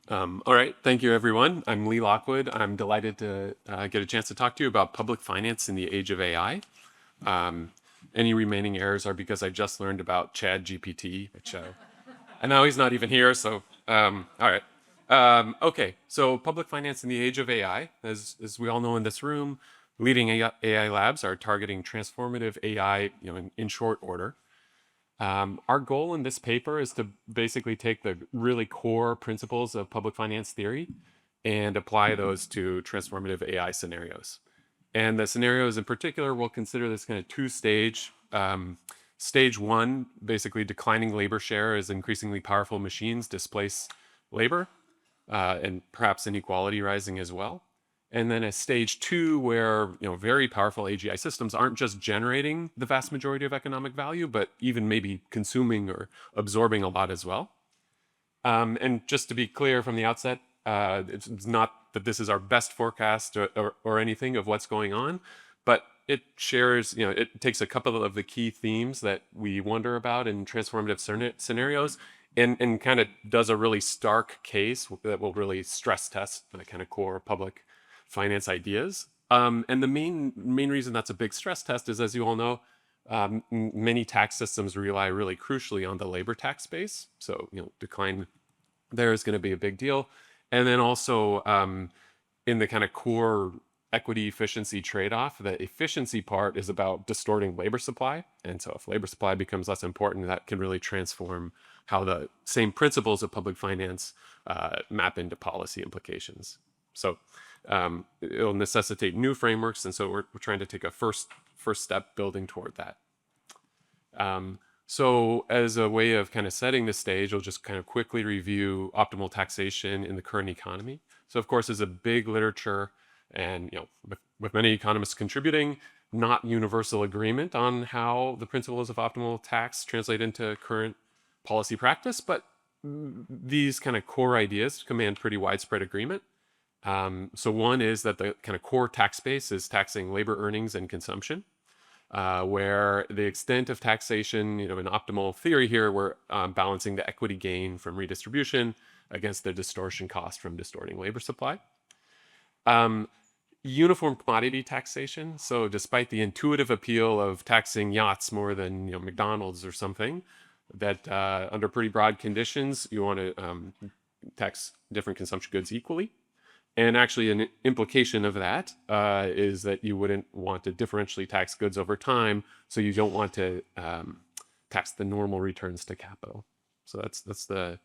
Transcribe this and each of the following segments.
All right, thank you, everyone. I'm Lee Lockwood. I'm delighted to get a chance to talk to you about public finance in the age of AI. Um, any remaining errors are because I just learned about Chad GPT, which and now he's not even here. So, all right. Okay, so public finance in the age of AI, as we all know in this room, leading AI labs are targeting transformative AI, in short order. Our goal in this paper is to basically take the really core principles of public finance theory and apply those to transformative AI scenarios. And the scenarios in particular, we'll consider this kind of two-stage. Stage one, basically declining labor share as increasingly powerful machines displace labor, and perhaps inequality rising as well. And then a stage two where very powerful AGI systems aren't just generating the vast majority of economic value, but even maybe consuming or absorbing a lot as well. And just to be clear from the outset, it's not that this is our best forecast or anything of what's going on, but it shares, it takes a couple of the key themes that we wonder about in transformative scenarios and kind of does a really stark case that will really stress test the kind of core public finance ideas. And the main reason that's a big stress test is, as you all know, many tax systems rely really crucially on the labor tax base. So, decline there is going to be a big deal. And then also in the kind of core equity efficiency trade-off, the efficiency part is about distorting labor supply. And so if labor supply becomes less important, that can really transform how the same principles of public finance map into policy implications. So it'll necessitate new frameworks. And so we're trying to take a first step building toward that. So as a way of kind of setting the stage, I'll just kind of quickly review optimal taxation in the current economy. So of course, there's a big literature and, with many economists contributing, not universal agreement on how the principles of optimal tax translate into current policy practice, but these kind of core ideas command pretty widespread agreement. So one is that the kind of core tax base is taxing labor earnings and consumption. Where the extent of taxation, in optimal theory here, we're balancing the equity gain from redistribution against the distortion cost from distorting labor supply. Uniform commodity taxation. So despite the intuitive appeal of taxing yachts more than McDonald's or something, that under pretty broad conditions, you want to tax different consumption goods equally. And actually, an implication of that is that you wouldn't want to differentially tax goods over time, so you don't want to tax the normal returns to capital. So that's the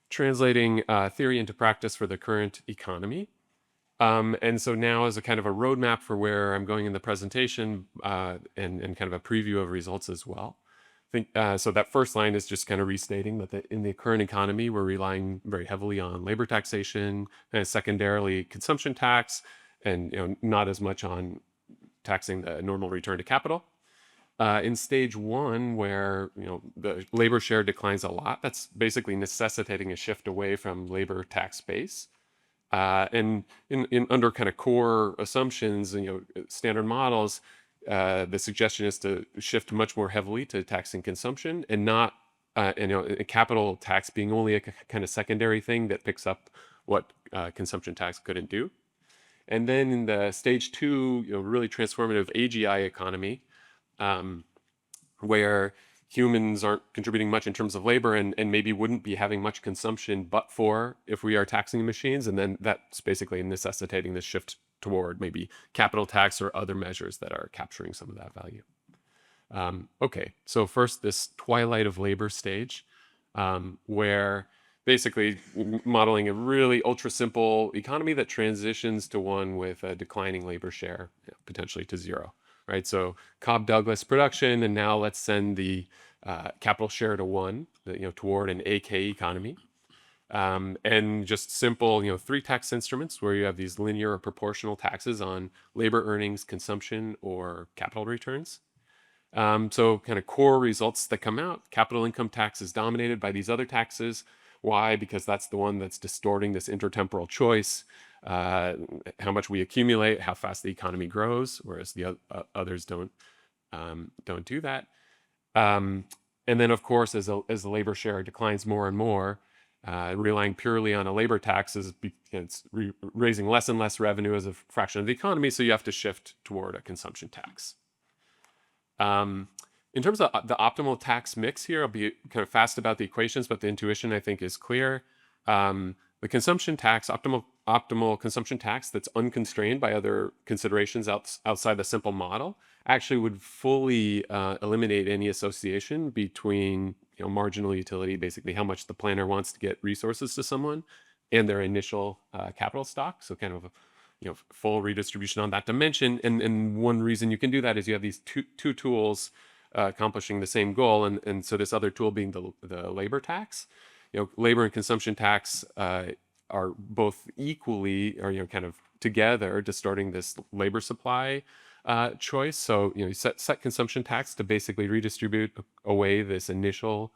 translating theory into practice for the current economy. And so now, as a kind of a roadmap for where I'm going in the presentation, and kind of a preview of results as well. So that first line is just kind of restating that in the current economy, we're relying very heavily on labor taxation and secondarily consumption tax, and not as much on taxing the normal return to capital. In stage one, where the labor share declines a lot, that's basically necessitating a shift away from labor tax base. And in under kind of core assumptions, standard models, the suggestion is to shift much more heavily to taxing consumption and not, capital tax being only a kind of secondary thing that picks up what consumption tax couldn't do. And then in the stage two, really transformative AGI economy, where humans aren't contributing much in terms of labor and maybe wouldn't be having much consumption but for if we are taxing machines. And then that's basically necessitating this shift toward maybe capital tax or other measures that are capturing some of that value. Okay, so first this twilight of labor stage, where basically modeling a really ultra simple economy that transitions to one with a declining labor share, potentially to zero. Right, so Cobb-Douglas production, and now let's send the capital share to one, toward an AK economy. And just simple, three tax instruments where you have these linear or proportional taxes on labor earnings, consumption, or capital returns. So kind of core results that come out, capital income tax is dominated by these other taxes. Why? Because that's the one that's distorting this intertemporal choice, how much we accumulate, how fast the economy grows, whereas the others don't do that. And then, of course, as the labor share declines more and more, relying purely on a labor tax it's raising less and less revenue as a fraction of the economy, so you have to shift toward a consumption tax. In terms of the optimal tax mix here, I'll be kind of fast about the equations, but the intuition I think is clear. The consumption tax, optimal consumption tax that's unconstrained by other considerations outside the simple model, actually would fully eliminate any association between marginal utility, basically how much the planner wants to get resources to someone, and their initial capital stock. So kind of a full redistribution on that dimension. And one reason you can do that is you have these two tools accomplishing the same goal, and so this other tool being the labor tax. Labor and consumption tax are both equally, or kind of together, distorting this labor supply choice. So you set consumption tax to basically redistribute away this initial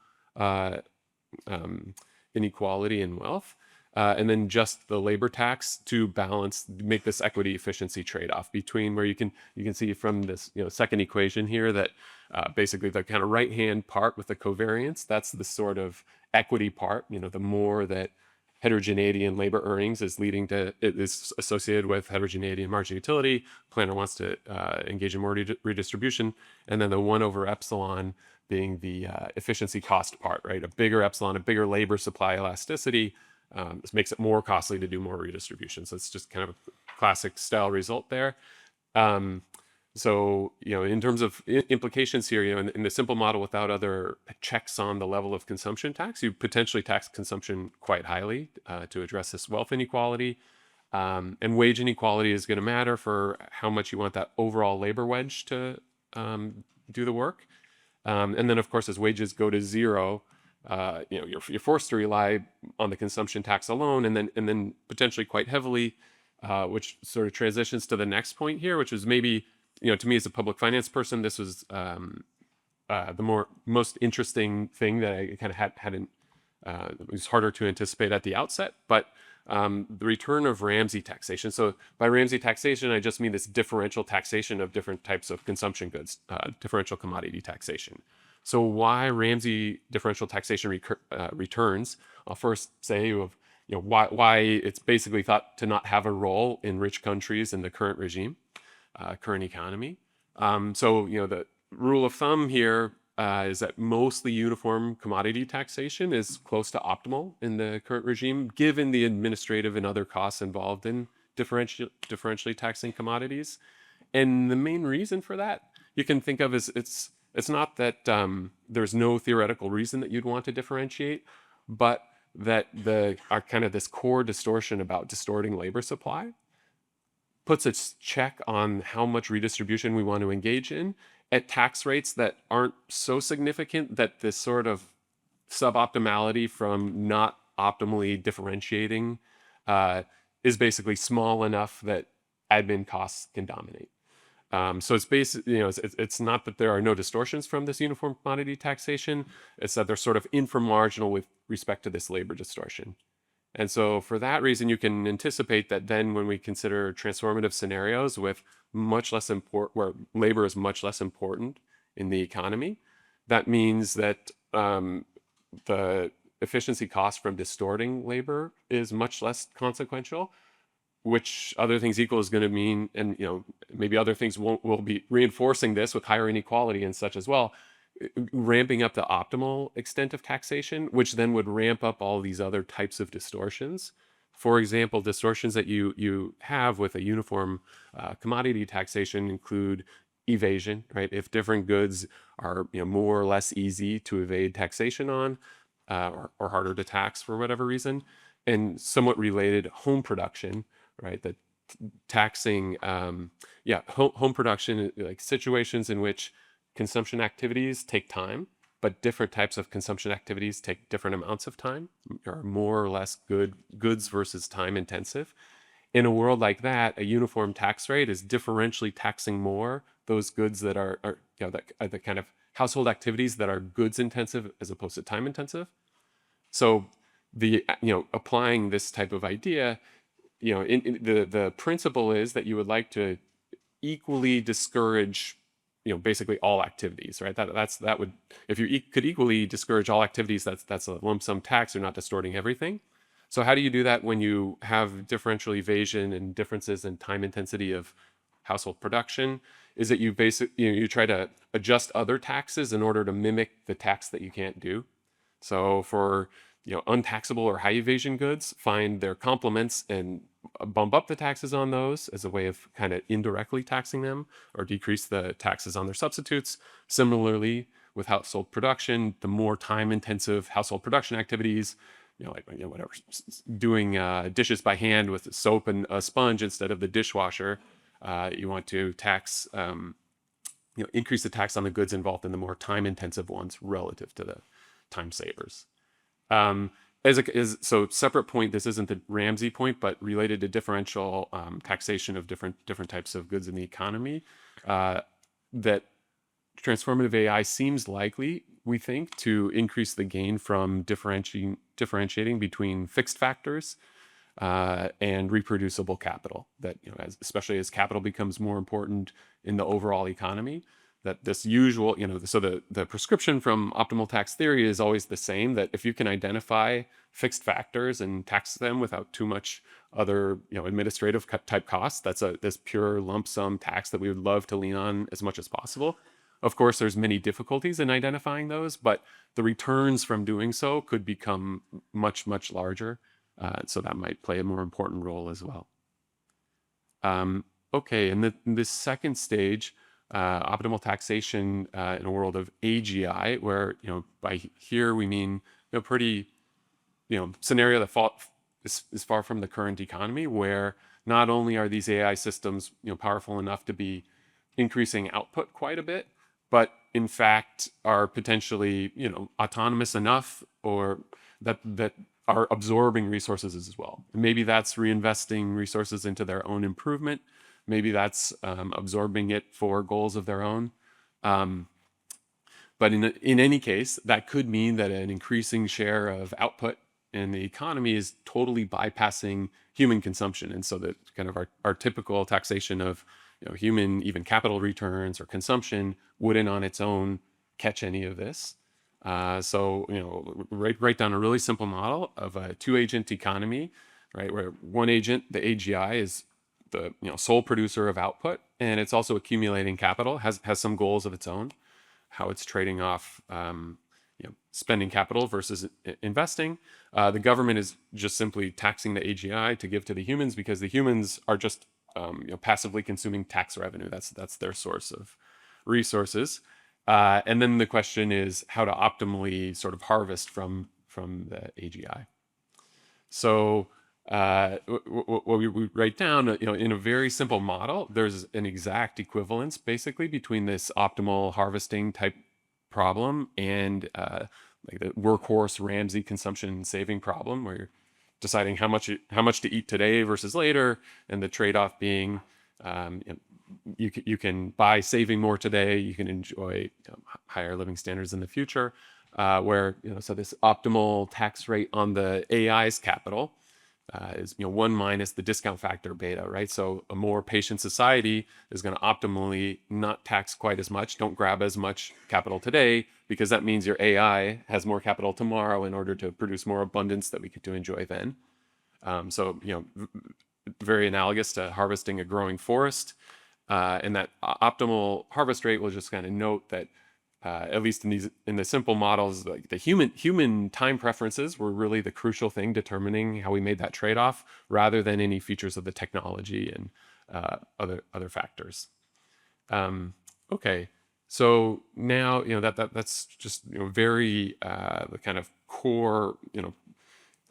inequality in wealth, and then just the labor tax to make this equity efficiency trade-off between where you can see from this second equation here that basically the kind of right-hand part with the covariance, that's the sort of equity part. The more that heterogeneity in labor earnings is associated with heterogeneity in marginal utility, planner wants to engage in more redistribution, and then the 1 over epsilon being the efficiency cost part, right? A bigger epsilon, a bigger labor supply elasticity, this makes it more costly to do more redistribution. So it's just kind of a classic style result there. So, in terms of implications here, in the simple model without other checks on the level of consumption tax, you potentially tax consumption quite highly to address this wealth inequality. And wage inequality is going to matter for how much you want that overall labor wedge to do the work. And then, of course, as wages go to zero, you're forced to rely on the consumption tax alone, and then potentially quite heavily, which sort of transitions to the next point here, which is maybe, to me as a public finance person, this was the most interesting thing that I kind of hadn't. It was harder to anticipate at the outset, but the return of Ramsey taxation. So by Ramsey taxation, I just mean this differential taxation of different types of consumption goods, differential commodity taxation. So why Ramsey differential taxation returns? I'll first say why it's basically thought to not have a role in rich countries in the current regime, current economy. So the rule of thumb here is that mostly uniform commodity taxation is close to optimal in the current regime, given the administrative and other costs involved in differentially taxing commodities. And the main reason for that you can think of is it's not that there's no theoretical reason that you'd want to differentiate, but that this core distortion about distorting labor supply puts a check on how much redistribution we want to engage in at tax rates that aren't so significant that this sort of suboptimality from not optimally differentiating is basically small enough that admin costs can dominate. So it's basically, it's not that there are no distortions from this uniform commodity taxation. It's that they're sort of inframarginal with respect to this labor distortion. And so for that reason, you can anticipate that then when we consider transformative scenarios with where labor is much less important in the economy, that means that the efficiency cost from distorting labor is much less consequential, which other things equal is going to mean, and maybe other things will be reinforcing this with higher inequality and such as well, ramping up the optimal extent of taxation, which then would ramp up all these other types of distortions. For example, distortions that you have with a uniform commodity taxation include evasion, right? If different goods are more or less easy to evade taxation on, or harder to tax for whatever reason, and somewhat related, home production, right? That taxing, home production, like situations in which consumption activities take time, but different types of consumption activities take different amounts of time, or more or less goods versus time intensive. In a world like that, a uniform tax rate is differentially taxing more those goods that are the kind of household activities that are goods intensive as opposed to time intensive. So applying this type of idea, the principle is that you would like to equally discourage basically all activities, right? That would, if you could equally discourage all activities, that's a lump sum tax. You're not distorting everything. So how do you do that when you have differential evasion and differences in time intensity of household production? Is that you try to adjust other taxes in order to mimic the tax that you can't do. So for untaxable or high evasion goods, find their complements and bump up the taxes on those as a way of kind of indirectly taxing them, or decrease the taxes on their substitutes. Similarly, with household production, the more time intensive household production activities, whatever, doing dishes by hand with soap and a sponge instead of the dishwasher, you want to tax, increase the tax on the goods involved in the more time intensive ones relative to the time savers. So separate point, this isn't the Ramsey point, but related to differential taxation of different types of goods in the economy, that transformative AI seems likely, we think, to increase the gain from differentiating between fixed factors and reproducible capital. That especially as capital becomes more important in the overall economy, that this usual, so the prescription from optimal tax theory is always the same, that if you can identify fixed factors and tax them without too much other, administrative type costs, that's this pure lump sum tax that we would love to lean on as much as possible. Of course, there's many difficulties in identifying those, but the returns from doing so could become much, much larger. So that might play a more important role as well. Okay, and this second stage, optimal taxation in a world of AGI, where by here we mean pretty scenario that is far from the current economy, where not only are these AI systems powerful enough to be increasing output quite a bit, but in fact are potentially autonomous enough, or that are absorbing resources as well. And maybe that's reinvesting resources into their own improvement. Maybe that's absorbing it for goals of their own. But in any case, that could mean that an increasing share of output in the economy is totally bypassing human consumption. And so that kind of our typical taxation of human even capital returns or consumption wouldn't on its own catch any of this. So write down a really simple model of a two-agent economy, right, where one agent, the AGI, is the sole producer of output, and it's also accumulating capital, has some goals of its own, how it's trading off spending capital versus investing. The government is just simply taxing the AGI to give to the humans, because the humans are just passively consuming tax revenue. That's their source of resources. And then the question is how to optimally sort of harvest from the AGI. So what we write down, in a very simple model, there's an exact equivalence basically between this optimal harvesting type problem and like the workhorse Ramsey consumption saving problem, where you're deciding how much to eat today versus later, and the trade-off being you can buy saving more today, you can enjoy higher living standards in the future, where so this optimal tax rate on the AI's capital is 1 minus the discount factor beta, right? So a more patient society is going to optimally not tax quite as much, don't grab as much capital today, because that means your AI has more capital tomorrow in order to produce more abundance that we get to enjoy then. So very analogous to harvesting a growing forest, and that optimal harvest rate will just kind of note that at least in the simple models, like the human time preferences were really the crucial thing determining how we made that trade-off, rather than any features of the technology and other factors. Okay, so now that's just very the kind of core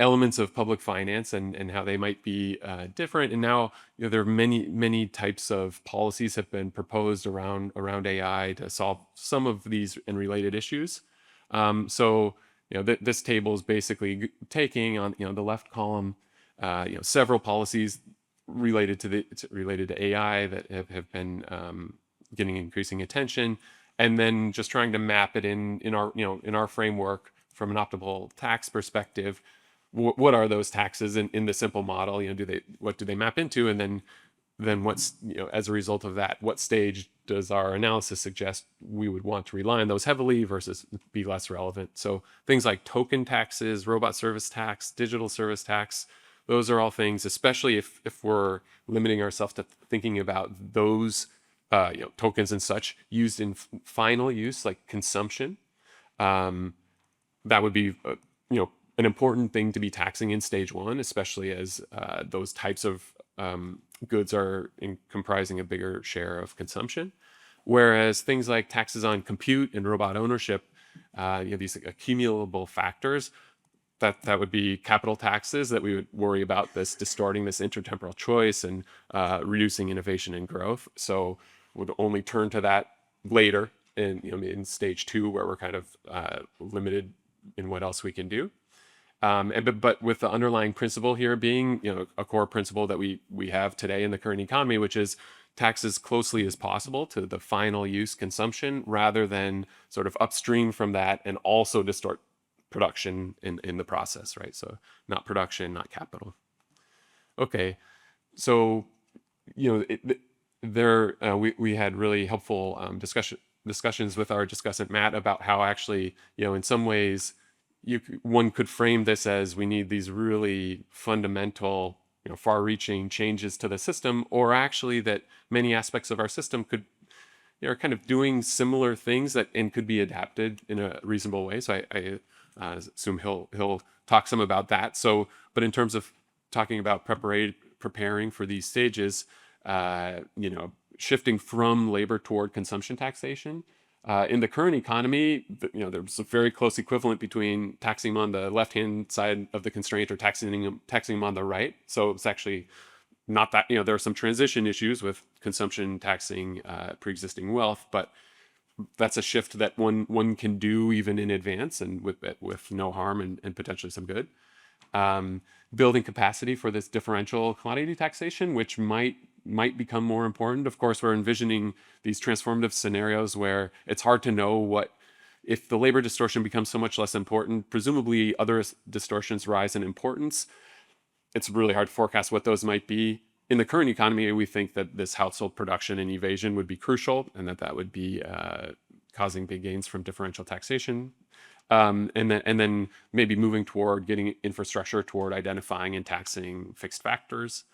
elements of public finance and how they might be different. And now there are many types of policies have been proposed around AI to solve some of these and related issues. So this table is basically taking on the left column several policies related to AI that have been getting increasing attention, and then just trying to map it in our framework from an optimal tax perspective. What are those taxes in the simple model? What do they map into? And then then what's, as a result of that, what stage does our analysis suggest we would want to rely on those heavily versus be less relevant? So things like token taxes, robot service tax, digital service tax, those are all things, especially if we're limiting ourselves to thinking about those tokens and such used in final use, like consumption. That would be an important thing to be taxing in stage one, especially as those types of goods are comprising a bigger share of consumption. Whereas things like taxes on compute and robot ownership, these accumulable factors, that would be capital taxes that we would worry about this distorting this intertemporal choice and reducing innovation and growth. So would only turn to that later in stage two, where we're kind of limited in what else we can do. But with the underlying principle here being, a core principle that we have today in the current economy, which is tax as closely as possible to the final use consumption, rather than sort of upstream from that and also distort production in the process, right? So not production, not capital. Okay, so we had really helpful discussions with our discussant Matt about how actually, in some ways, one could frame this as we need these really fundamental, far-reaching changes to the system, or actually that many aspects of our system could are kind of doing similar things and could be adapted in a reasonable way. So I assume he'll talk some about that. So, but in terms of talking about preparing for these stages, shifting from labor toward consumption taxation. In the current economy, there's a very close equivalent between taxing them on the left-hand side of the constraint or taxing them on the right. So it's actually not that, there are some transition issues with consumption taxing pre-existing wealth, but that's a shift that one can do even in advance and with no harm and potentially some good. Building capacity for this differential commodity taxation, which might become more important. Of course, we're envisioning these transformative scenarios where it's hard to know if the labor distortion becomes so much less important, presumably other distortions rise in importance. It's really hard to forecast what those might be. In the current economy, we think that this household production and evasion would be crucial, and that would be causing big gains from differential taxation. And then maybe moving toward getting infrastructure toward identifying and taxing fixed factors.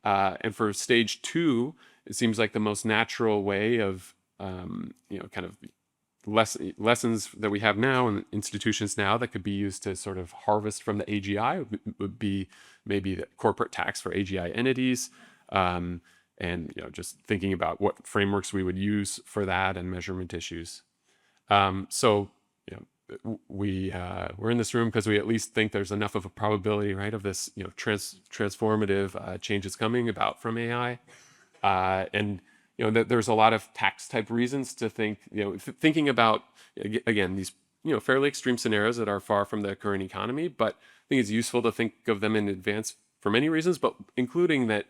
And for stage two, it seems like the most natural way of, kind of lessons that we have now in institutions now that could be used to sort of harvest from the AGI would be maybe the corporate tax for AGI entities. And, just thinking about what frameworks we would use for that and measurement issues. We're in this room because we at least think there's enough of a probability, right, of this, transformative changes coming about from AI, and that there's a lot of tax type reasons to think, thinking about again these fairly extreme scenarios that are far from the current economy, but I think it's useful to think of them in advance for many reasons, but including that.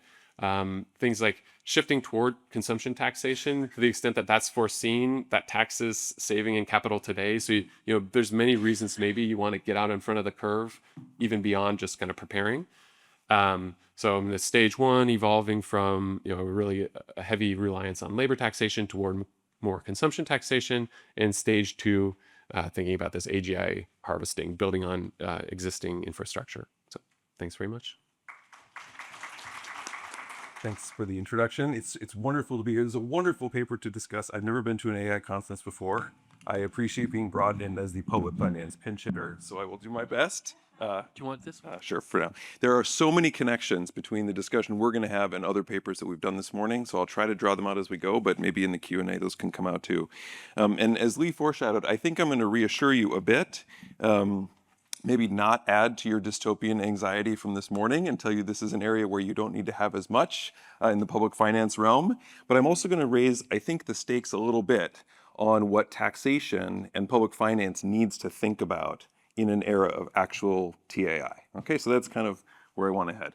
Things like shifting toward consumption taxation to the extent that that's foreseen, that taxes saving in capital today. So, there's many reasons maybe you want to get out in front of the curve, even beyond just kind of preparing. So in the stage one, evolving from, really a heavy reliance on labor taxation toward more consumption taxation, and stage two, thinking about this AGI harvesting, building on existing infrastructure. So thanks very much. Thanks for the introduction. It's wonderful to be here. It's a wonderful paper to discuss. I've never been to an AI conference before. I appreciate being brought in as the public finance pinch hitter, so I will do my best. Do you want this one? Sure, for now. There are so many connections between the discussion we're going to have and other papers that we've done this morning, so I'll try to draw them out as we go, but maybe in the Q&A those can come out too. And as Lee foreshadowed, I think I'm going to reassure you a bit. Maybe not add to your dystopian anxiety from this morning and tell you this is an area where you don't need to have as much in the public finance realm. But I'm also going to raise, I think, the stakes a little bit on what taxation and public finance needs to think about in an era of actual TAI. Okay, so that's kind of where I want to head.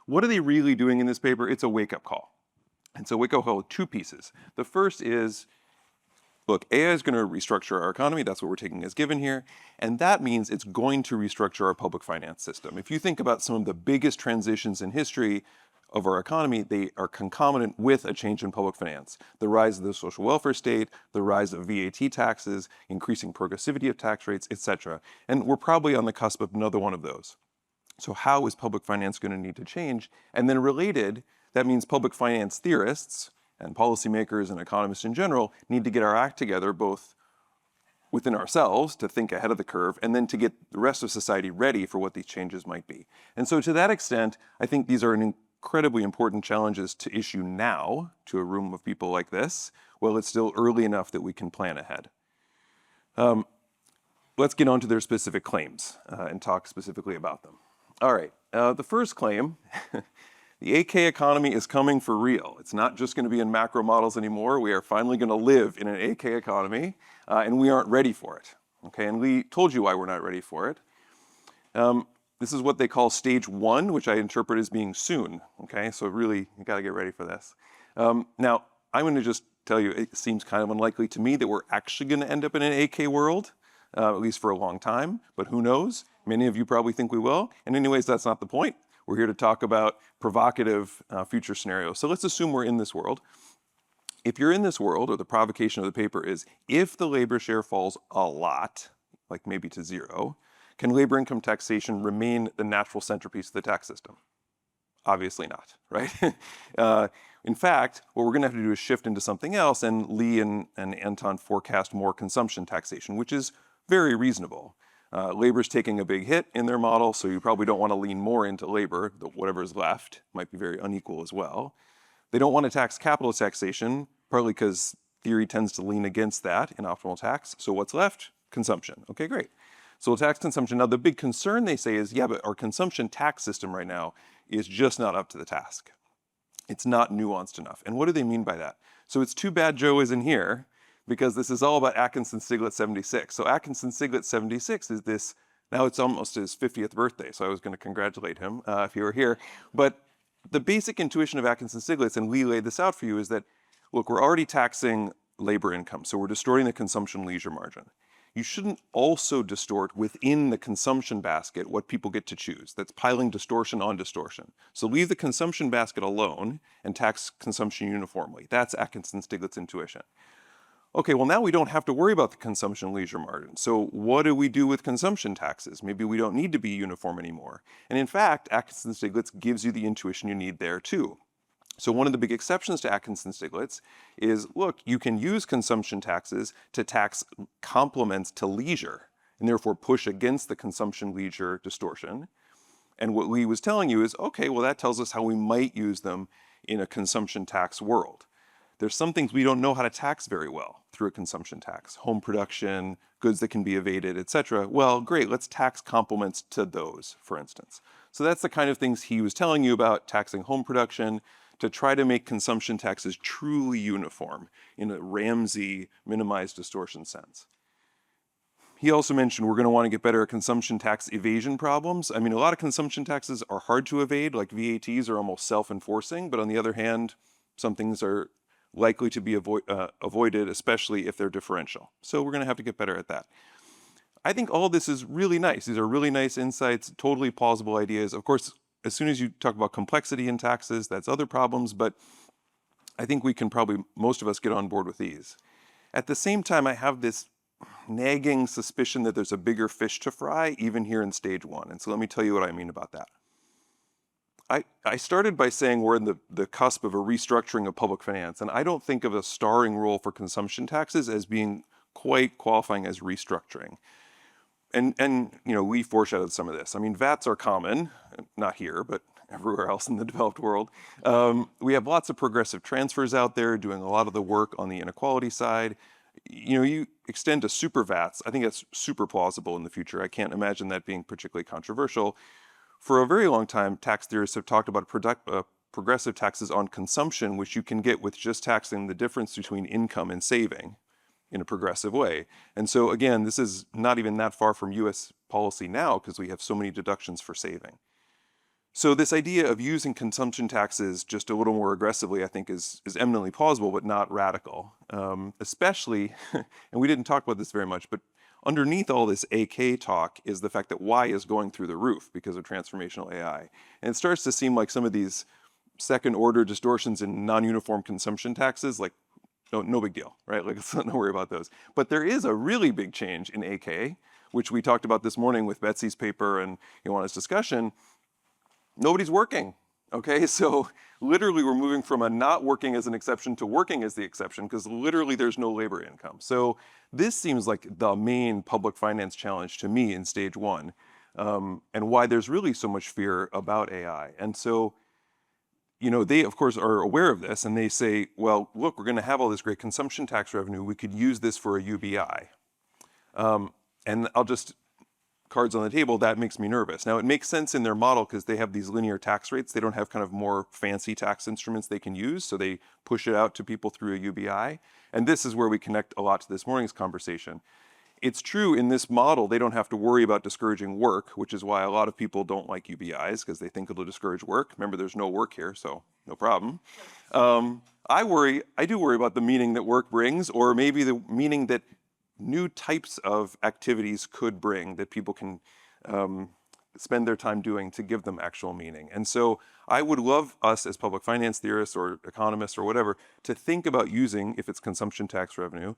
What are they really doing in this paper? It's a wake-up call. And so wake-up call with two pieces. The first is, look, AI is going to restructure our economy. That's what we're taking as given here. And that means it's going to restructure our public finance system. If you think about some of the biggest transitions in history, of our economy, they are concomitant with a change in public finance. The rise of the social welfare state, the rise of VAT taxes, increasing progressivity of tax rates, etc. And we're probably on the cusp of another one of those. So how is public finance going to need to change? And then related, that means public finance theorists and policymakers and economists in general need to get our act together, both within ourselves to think ahead of the curve, and then to get the rest of society ready for what these changes might be. And so to that extent, I think these are incredibly important challenges to issue now to a room of people like this, while it's still early enough that we can plan ahead. Let's get on to their specific claims and talk specifically about them. All right, the first claim, the AK economy is coming for real. It's not just going to be in macro models anymore. We are finally going to live in an AK economy, and we aren't ready for it. Okay, and Lee told you why we're not ready for it. This is what they call stage 1, which I interpret as being soon. Okay, so really, you got to get ready for this. Now, I'm going to just tell you, it seems kind of unlikely to me that we're actually going to end up in an AK world, at least for a long time, but who knows? Many of you probably think we will. And anyways, that's not the point. We're here to talk about provocative future scenarios. So let's assume we're in this world. If you're in this world, or the provocation of the paper is, if the labor share falls a lot, like maybe to 0, can labor income taxation remain the natural centerpiece of the tax system? Obviously not, right? In fact, what we're going to have to do is shift into something else, and Lee and Anton forecast more consumption taxation, which is very reasonable. Labor's taking a big hit in their model, so you probably don't want to lean more into labor. Whatever's left might be very unequal as well. They don't want to tax capital taxation, partly because theory tends to lean against that in optimal tax. So what's left? Consumption. Okay, great. So we'll tax consumption. Now the big concern they say is, yeah, but our consumption tax system right now is just not up to the task. It's not nuanced enough. And what do they mean by that? So it's too bad Joe isn't here, because this is all about Atkinson-Stiglitz 76. So Atkinson-Stiglitz 76 is this, now it's almost his 50th birthday, so I was going to congratulate him if he were here. But the basic intuition of Atkinson-Stiglitz, and Lee laid this out for you, is that, look, we're already taxing labor income, so we're distorting the consumption leisure margin. You shouldn't also distort within the consumption basket what people get to choose. That's piling distortion on distortion. So leave the consumption basket alone and tax consumption uniformly. That's Atkinson-Stiglitz intuition. Okay, well now we don't have to worry about the consumption leisure margin. So what do we do with consumption taxes? Maybe we don't need to be uniform anymore. And in fact, Atkinson-Stiglitz gives you the intuition you need there too. So one of the big exceptions to Atkinson-Stiglitz is, look, you can use consumption taxes to tax complements to leisure, and therefore push against the consumption leisure distortion. And what Lee was telling you is, okay, well that tells us how we might use them in a consumption tax world. There's some things we don't know how to tax very well through a consumption tax. Home production, goods that can be evaded, etc. Well, great, let's tax complements to those, for instance. So that's the kind of things he was telling you about taxing home production, to try to make consumption taxes truly uniform in a Ramsey minimized distortion sense. He also mentioned we're going to want to get better at consumption tax evasion problems. I mean, a lot of consumption taxes are hard to evade, like VATs are almost self-enforcing, but on the other hand, some things are likely to be avoided, especially if they're differential. So we're going to have to get better at that. I think all this is really nice. These are really nice insights, totally plausible ideas. Of course, as soon as you talk about complexity in taxes, that's other problems, but I think we can probably, most of us, get on board with these. At the same time, I have this nagging suspicion that there's a bigger fish to fry, even here in stage 1. And so let me tell you what I mean about that. I started by saying we're in the cusp of a restructuring of public finance, and I don't think of a starring role for consumption taxes as being quite qualifying as restructuring. And you know, we foreshadowed some of this. I mean, VATs are common, not here, but everywhere else in the developed world. We have lots of progressive transfers out there doing a lot of the work on the inequality side. You know, you extend to super VATs. I think that's super plausible in the future. I can't imagine that being particularly controversial. For a very long time, tax theorists have talked about progressive taxes on consumption, which you can get with just taxing the difference between income and saving in a progressive way. And so again, this is not even that far from US policy now, because we have so many deductions for saving. So this idea of using consumption taxes just a little more aggressively, I think is eminently plausible, but not radical. Especially, and we didn't talk about this very much, but underneath all this AK talk is the fact that Y is going through the roof because of transformational AI. And it starts to seem like some of these second order distortions in non-uniform consumption taxes, like no big deal, right? Like let's not worry about those. But there is a really big change in AK, which we talked about this morning with Betsy's paper and Ioana's discussion. Nobody's working, okay? So literally we're moving from a not working as an exception to working as the exception because literally there's no labor income. So this seems like the main public finance challenge to me in stage one, and why there's really so much fear about AI. And so, they of course are aware of this and they say, well, look, we're gonna have all this great consumption tax revenue. We could use this for a UBI. And I'll just, cards on the table, that makes me nervous. Now it makes sense in their model because they have these linear tax rates. They don't have kind of more fancy tax instruments they can use. So they push it out to people through a UBI. And this is where we connect a lot to this morning's conversation. It's true in this model, they don't have to worry about discouraging work, which is why a lot of people don't like UBIs because they think it'll discourage work. Remember, there's no work here, so no problem. I do worry about the meaning that work brings, or maybe the meaning that new types of activities could bring that people can spend their time doing to give them actual meaning. And so I would love us as public finance theorists or economists or whatever to think about using, if it's consumption tax revenue,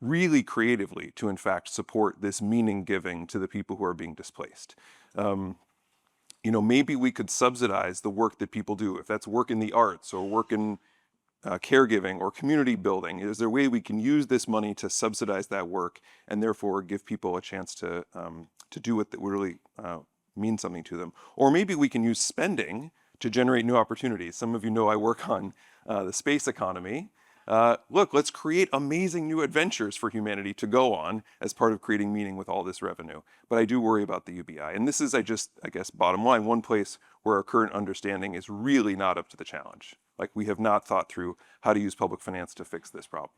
really creatively to in fact support this meaning giving to the people who are being displaced. Maybe we could subsidize the work that people do, if that's work in the arts or work in caregiving or community building. Is there a way we can use this money to subsidize that work and therefore give people a chance to do what really means something to them? Or maybe we can use spending to generate new opportunities. Some of you know I work on the space economy. Look, let's create amazing new adventures for humanity to go on as part of creating meaning with all this revenue. But I do worry about the UBI. And this is, I guess, bottom line, one place where our current understanding is really not up to the challenge. Like we have not thought through how to use public finance to fix this problem.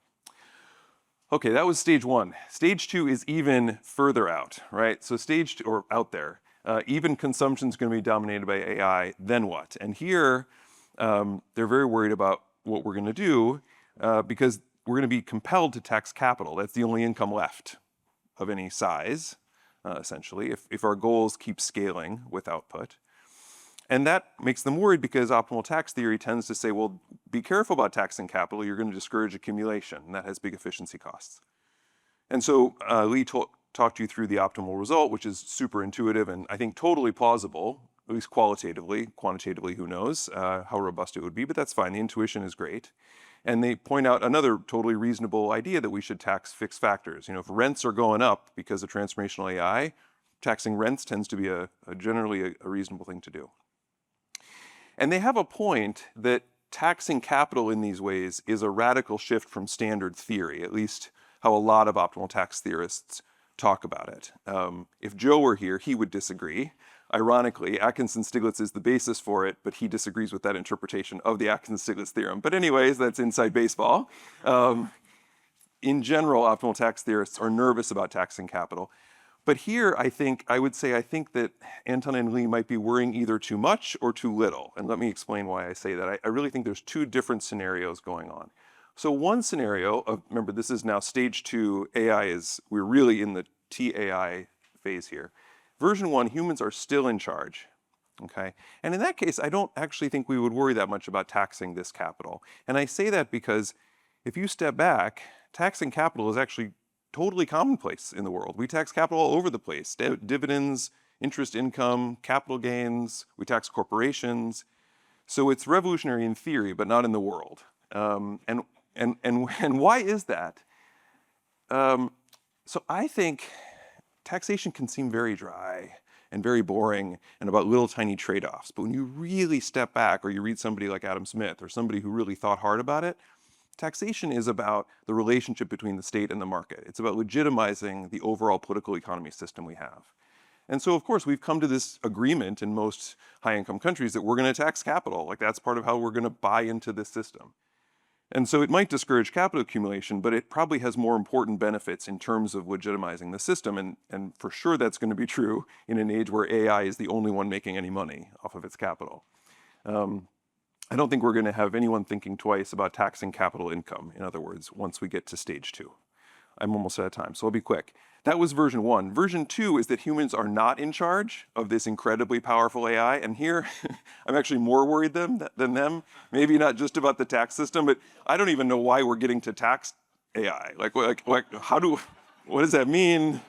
Okay, that was stage one. Stage two is even further out, right? So stage two, or out there, even consumption is going to be dominated by AI, then what? And here, they're very worried about what we're going to do because we're going to be compelled to tax capital. That's the only income left of any size, essentially, if our goals keep scaling with output. And that makes them worried because optimal tax theory tends to say, well, be careful about taxing capital. You're going to discourage accumulation, and that has big efficiency costs. And so Lee talked you through the optimal result, which is super intuitive and I think totally plausible, at least qualitatively. Quantitatively, who knows how robust it would be, but that's fine. The intuition is great. And they point out another totally reasonable idea that we should tax fixed factors. If rents are going up because of transformational AI, taxing rents tends to be generally a reasonable thing to do. And they have a point that taxing capital in these ways is a radical shift from standard theory, at least how a lot of optimal tax theorists talk about it. If Joe were here, he would disagree. Ironically, Atkinson-Stiglitz is the basis for it, but he disagrees with that interpretation of the Atkinson-Stiglitz theorem. But anyways, that's inside baseball. In general, optimal tax theorists are nervous about taxing capital. But here, I think that Anton and Lee might be worrying either too much or too little. And let me explain why I say that. I really think there's two different scenarios going on. So one scenario, remember this is now stage two, we're really in the TAI phase here. Version one, humans are still in charge, okay? And in that case, I don't actually think we would worry that much about taxing this capital. And I say that because if you step back, taxing capital is actually totally commonplace in the world. We tax capital all over the place. Dividends, interest income, capital gains, we tax corporations. So it's revolutionary in theory, but not in the world. And why is that? So I think taxation can seem very dry and very boring and about little tiny trade-offs. But when you really step back or you read somebody like Adam Smith or somebody who really thought hard about it, taxation is about the relationship between the state and the market. It's about legitimizing the overall political economy system we have. And so, of course, we've come to this agreement in most high-income countries that we're going to tax capital. Like that's part of how we're going to buy into this system. And so it might discourage capital accumulation, but it probably has more important benefits in terms of legitimizing the system. And for sure that's going to be true in an age where AI is the only one making any money off of its capital. I don't think we're going to have anyone thinking twice about taxing capital income, in other words, once we get to stage two. I'm almost out of time, so I'll be quick. That was version 1. Version 2 is that humans are not in charge of this incredibly powerful AI. And here, I'm actually more worried than them. Maybe not just about the tax system, but I don't even know why we're getting to tax AI. What does that mean?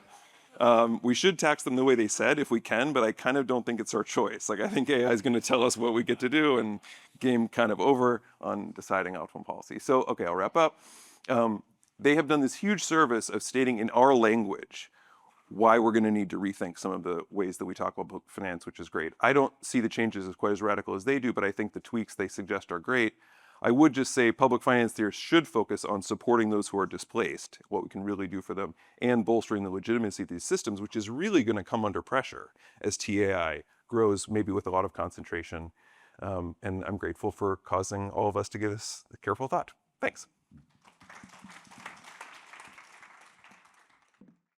We should tax them the way they said if we can, but I kind of don't think it's our choice. I think AI is going to tell us what we get to do, and game kind of over on deciding outcome policy. So, okay, I'll wrap up. They have done this huge service of stating in our language why we're going to need to rethink some of the ways that we talk about public finance, which is great. I don't see the changes as quite as radical as they do, but I think the tweaks they suggest are great. I would just say public finance theorists should focus on supporting those who are displaced, what we can really do for them, and bolstering the legitimacy of these systems, which is really going to come under pressure as TAI grows, maybe with a lot of concentration. And I'm grateful for causing all of us to give this careful thought. Thanks.